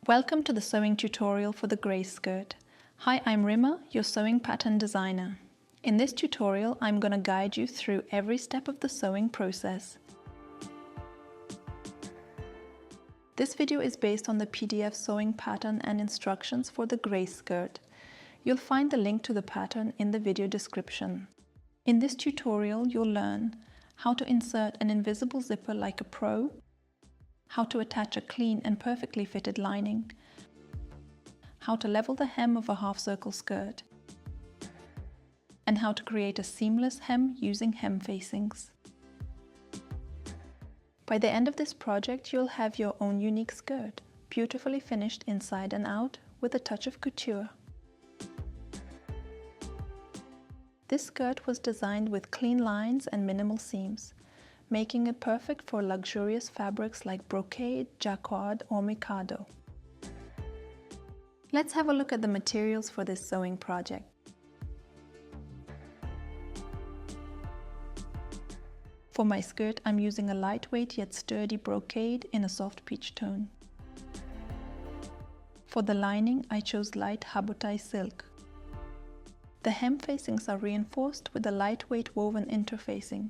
Welcome to the sewing tutorial for the grey skirt. Hi, I'm Rima, your sewing pattern designer. In this tutorial, I'm going to guide you through every step of the sewing process. This video is based on the PDF sewing pattern and instructions for the grey skirt. You'll find the link to the pattern in the video description. In this tutorial, you'll learn how to insert an invisible zipper like a pro, how to attach a clean and perfectly fitted lining, how to level the hem of a half circle skirt, and how to create a seamless hem using hem facings. By the end of this project, you'll have your own unique skirt, beautifully finished inside and out with a touch of couture. This skirt was designed with clean lines and minimal seams, making it perfect for luxurious fabrics like brocade, jacquard, or mikado. Let's have a look at the materials for this sewing project. For my skirt, I'm using a lightweight yet sturdy brocade in a soft peach tone. For the lining, I chose light habotai silk. The hem facings are reinforced with a lightweight woven interfacing.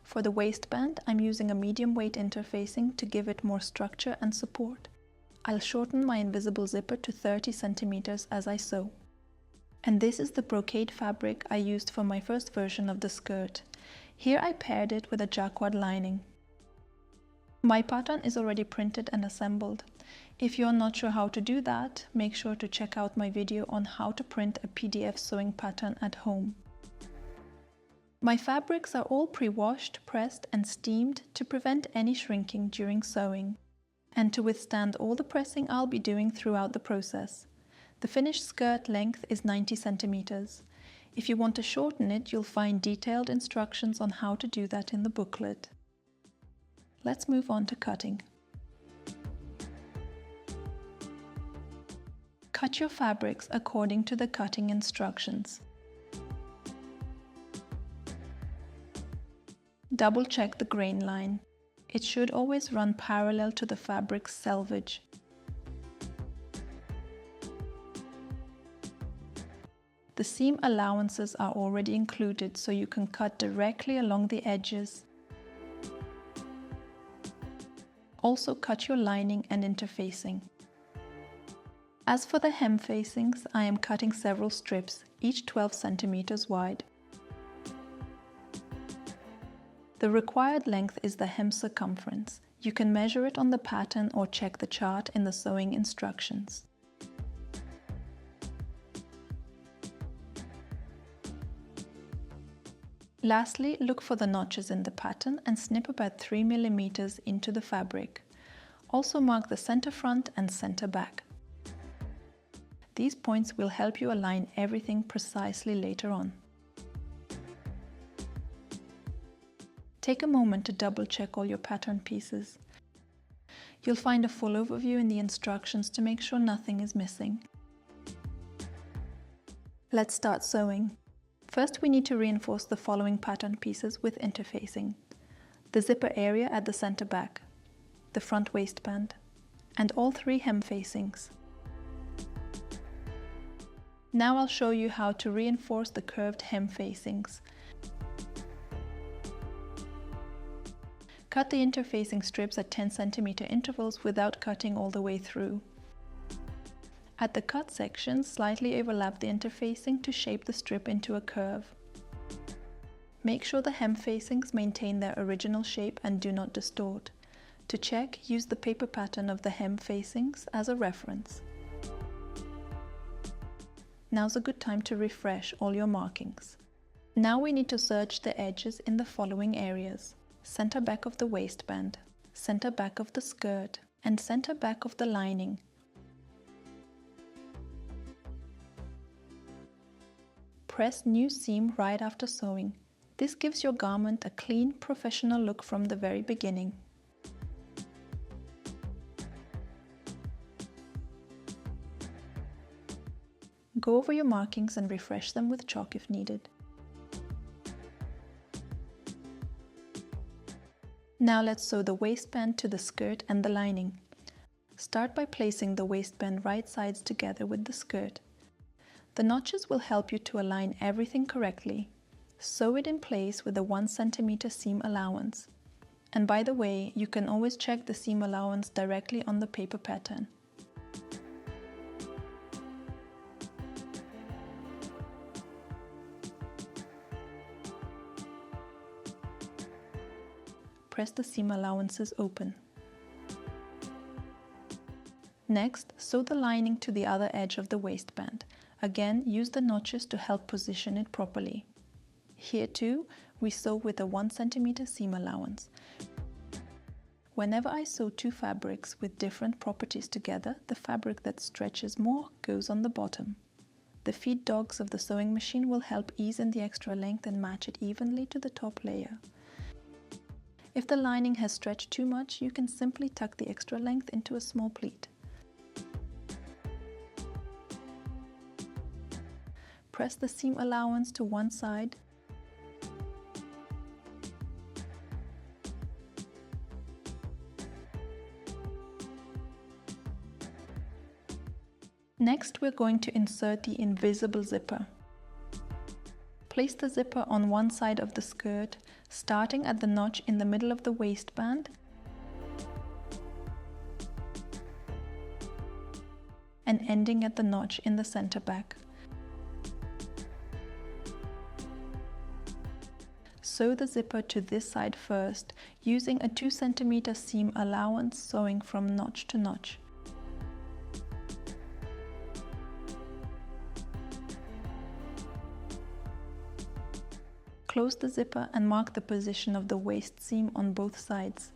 For the waistband, I'm using a medium weight interfacing to give it more structure and support. I'll shorten my invisible zipper to 30 centimeters as I sew. And this is the brocade fabric I used for my first version of the skirt. Here I paired it with a jacquard lining. My pattern is already printed and assembled. If you're not sure how to do that, make sure to check out my video on how to print a PDF sewing pattern at home. My fabrics are all pre-washed, pressed and steamed to prevent any shrinking during sewing and to withstand all the pressing I'll be doing throughout the process. The finished skirt length is 90 centimeters. If you want to shorten it, you'll find detailed instructions on how to do that in the booklet. Let's move on to cutting. Cut your fabrics according to the cutting instructions. Double check the grain line. It should always run parallel to the fabric's selvage. The seam allowances are already included, so you can cut directly along the edges. Also cut your lining and interfacing. As for the hem facings, I am cutting several strips, each 12 centimeters wide. The required length is the hem circumference. You can measure it on the pattern or check the chart in the sewing instructions. Lastly, look for the notches in the pattern and snip about 3 mm into the fabric. Also mark the center front and center back. These points will help you align everything precisely later on. Take a moment to double check all your pattern pieces. You'll find a full overview in the instructions to make sure nothing is missing. Let's start sewing. First, we need to reinforce the following pattern pieces with interfacing: the zipper area at the center back, the front waistband, and all three hem facings. Now I'll show you how to reinforce the curved hem facings. Cut the interfacing strips at 10 cm intervals without cutting all the way through. At the cut section, slightly overlap the interfacing to shape the strip into a curve. Make sure the hem facings maintain their original shape and do not distort. To check, use the paper pattern of the hem facings as a reference. Now's a good time to refresh all your markings. Now we need to serge the edges in the following areas: center back of the waistband, center back of the skirt, and center back of the lining. Press new seam right after sewing. This gives your garment a clean, professional look from the very beginning. Go over your markings and refresh them with chalk if needed. Now let's sew the waistband to the skirt and the lining. Start by placing the waistband right sides together with the skirt. The notches will help you to align everything correctly. Sew it in place with a 1 cm seam allowance. And by the way, you can always check the seam allowance directly on the paper pattern. Press the seam allowances open. Next, sew the lining to the other edge of the waistband. Again, use the notches to help position it properly. Here too, we sew with a 1 cm seam allowance. Whenever I sew two fabrics with different properties together, the fabric that stretches more goes on the bottom. The feed dogs of the sewing machine will help ease in the extra length and match it evenly to the top layer. If the lining has stretched too much, you can simply tuck the extra length into a small pleat. Press the seam allowance to one side. Next, we're going to insert the invisible zipper. Place the zipper on one side of the skirt, starting at the notch in the middle of the waistband and ending at the notch in the center back. Sew the zipper to this side first, using a 2 cm seam allowance, sewing from notch to notch. Close the zipper and mark the position of the waist seam on both sides.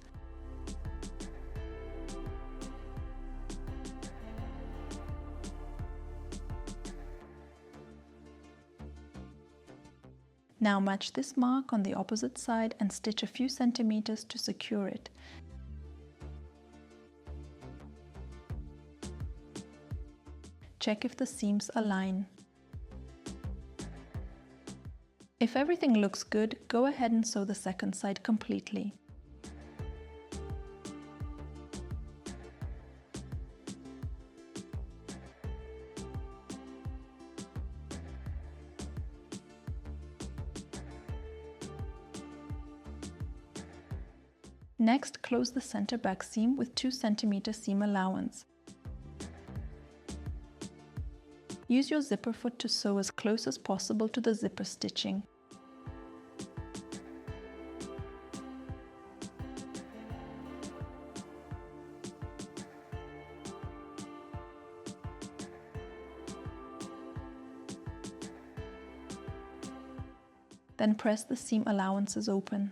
Now match this mark on the opposite side and stitch a few centimeters to secure it. Check if the seams align. If everything looks good, go ahead and sew the second side completely. Next, close the center back seam with 2 cm seam allowance. Use your zipper foot to sew as close as possible to the zipper stitching. Then press the seam allowances open.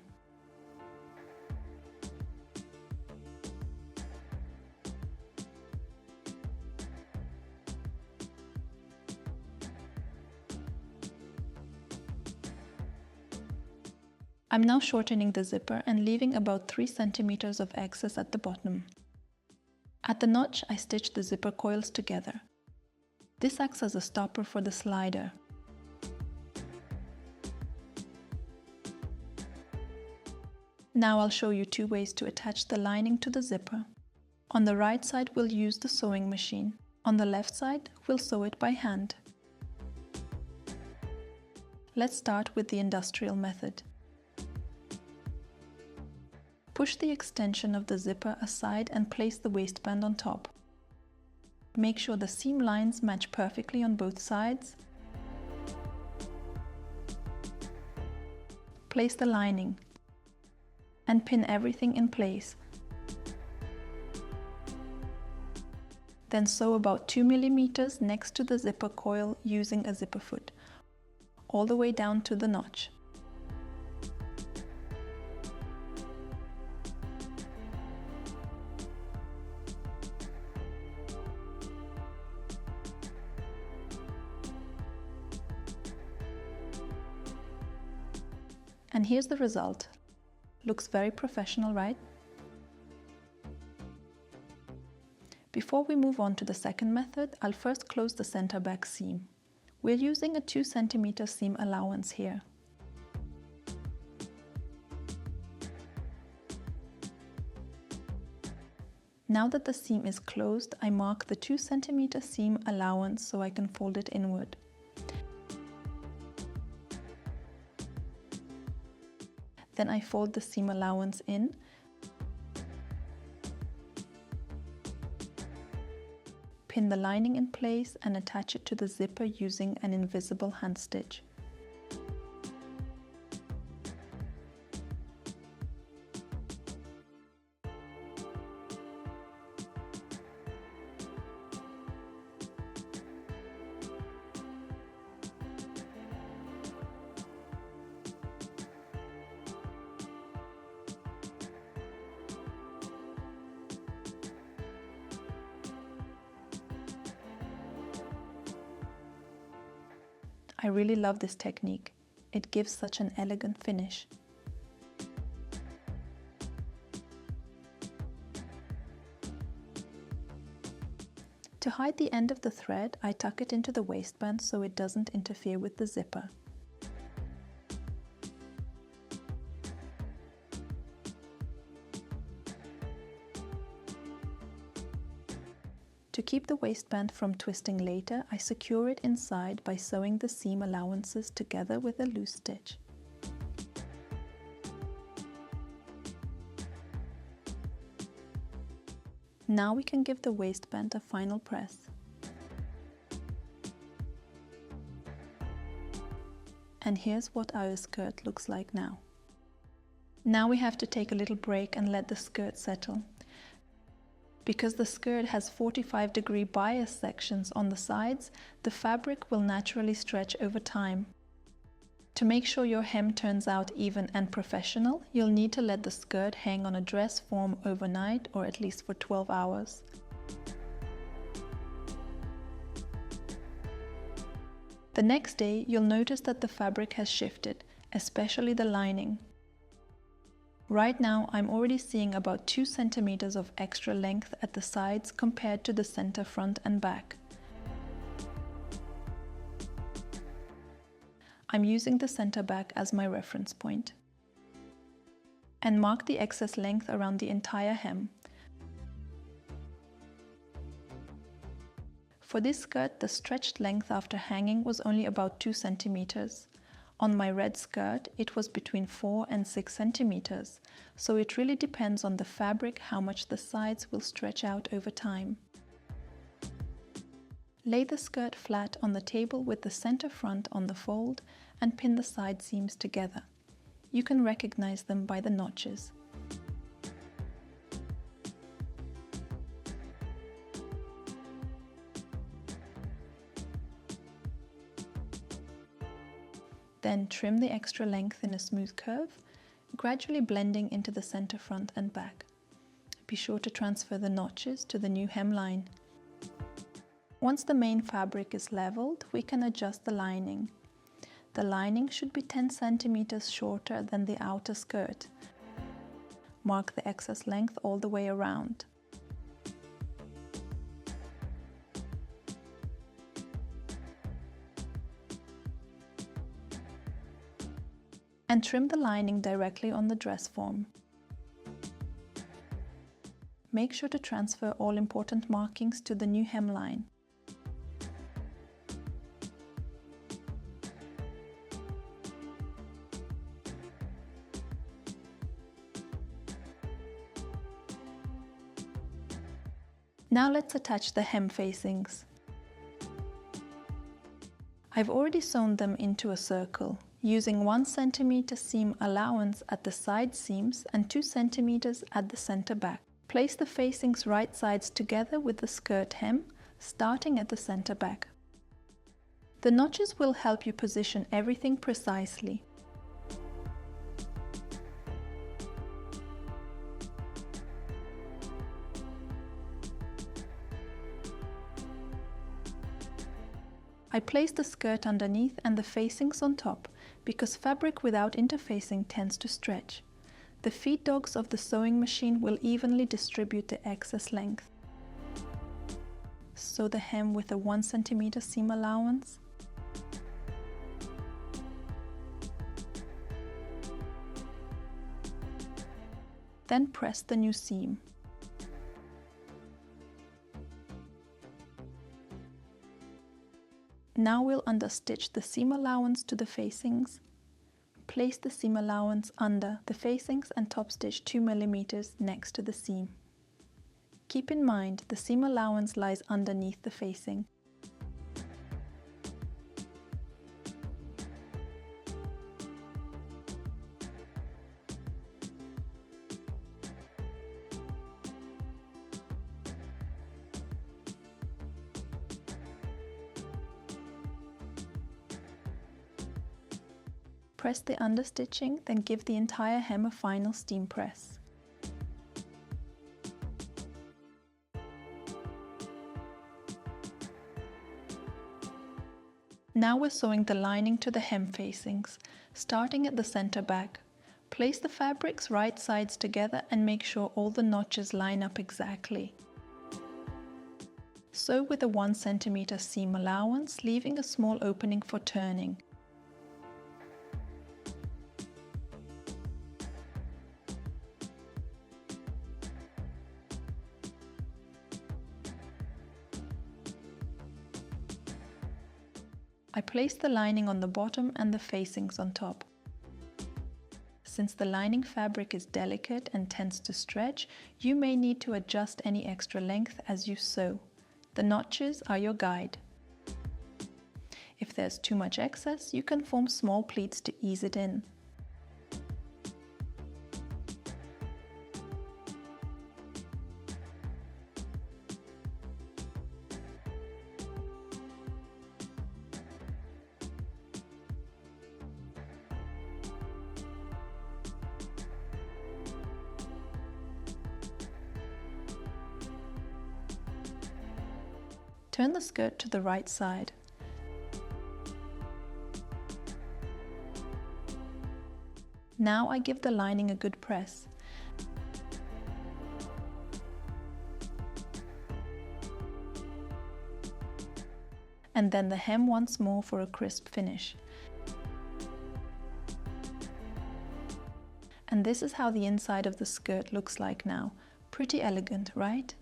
I'm now shortening the zipper and leaving about 3 cm of excess at the bottom. At the notch, I stitched the zipper coils together. This acts as a stopper for the slider. Now I'll show you two ways to attach the lining to the zipper. On the right side, we'll use the sewing machine. On the left side, we'll sew it by hand. Let's start with the industrial method. Push the extension of the zipper aside and place the waistband on top. Make sure the seam lines match perfectly on both sides. Place the lining and pin everything in place. Then sew about 2 mm next to the zipper coil using a zipper foot, all the way down to the notch. And here's the result. Looks very professional, right? Before we move on to the second method, I'll first close the center back seam. We're using a 2 cm seam allowance here. Now that the seam is closed, I mark the 2 cm seam allowance so I can fold it inward. Then I fold the seam allowance in, pin the lining in place and attach it to the zipper using an invisible hand stitch. I really love this technique. It gives such an elegant finish. To hide the end of the thread, I tuck it into the waistband so it doesn't interfere with the zipper. To keep the waistband from twisting later, I secure it inside by sewing the seam allowances together with a loose stitch. Now we can give the waistband a final press. And here's what our skirt looks like now. Now we have to take a little break and let the skirt settle. Because the skirt has 45-degree bias sections on the sides, the fabric will naturally stretch over time. To make sure your hem turns out even and professional, you'll need to let the skirt hang on a dress form overnight or at least for 12 hours. The next day, you'll notice that the fabric has shifted, especially the lining. Right now, I'm already seeing about 2 centimeters of extra length at the sides compared to the center front and back. I'm using the center back as my reference point. And mark the excess length around the entire hem. For this skirt, the stretched length after hanging was only about 2 centimeters. On my red skirt, it was between 4 and 6 centimeters, so it really depends on the fabric how much the sides will stretch out over time. Lay the skirt flat on the table with the center front on the fold and pin the side seams together. You can recognize them by the notches. Then trim the extra length in a smooth curve, gradually blending into the center front and back. Be sure to transfer the notches to the new hemline. Once the main fabric is leveled, we can adjust the lining. The lining should be 10 centimeters shorter than the outer skirt. Mark the excess length all the way around. And trim the lining directly on the dress form. Make sure to transfer all important markings to the new hemline. Now let's attach the hem facings. I've already sewn them into a circle, using 1 centimeter seam allowance at the side seams and 2 centimeters at the center back. Place the facings right sides together with the skirt hem, starting at the center back. The notches will help you position everything precisely. I place the skirt underneath and the facings on top, because fabric without interfacing tends to stretch. The feed dogs of the sewing machine will evenly distribute the excess length. Sew the hem with a 1 centimeter seam allowance. Then press the new seam. Now we'll understitch the seam allowance to the facings. Place the seam allowance under the facings and top stitch 2 mm next to the seam. Keep in mind the seam allowance lies underneath the facing. Press the understitching, then give the entire hem a final steam press. Now we're sewing the lining to the hem facings, starting at the center back. Place the fabrics right sides together and make sure all the notches line up exactly. Sew with a 1 cm seam allowance, leaving a small opening for turning. I place the lining on the bottom and the facings on top. Since the lining fabric is delicate and tends to stretch, you may need to adjust any extra length as you sew. The notches are your guide. If there's too much excess, you can form small pleats to ease it in. Turn the skirt to the right side. Now I give the lining a good press. And then the hem once more for a crisp finish. And this is how the inside of the skirt looks like now. Pretty elegant, right?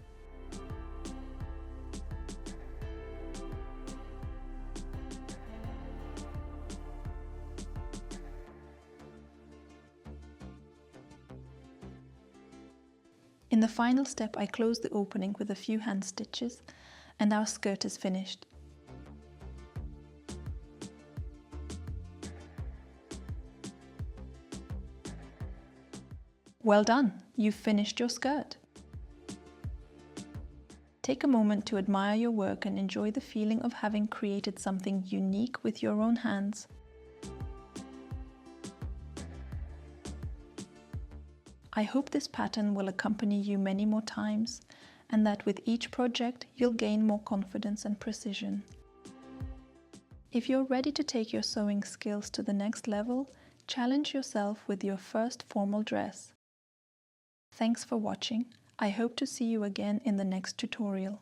In the final step, I close the opening with a few hand stitches, and our skirt is finished. Well done! You've finished your skirt. Take a moment to admire your work and enjoy the feeling of having created something unique with your own hands. I hope this pattern will accompany you many more times, and that with each project you'll gain more confidence and precision. If you're ready to take your sewing skills to the next level, challenge yourself with your first formal dress. Thanks for watching. I hope to see you again in the next tutorial.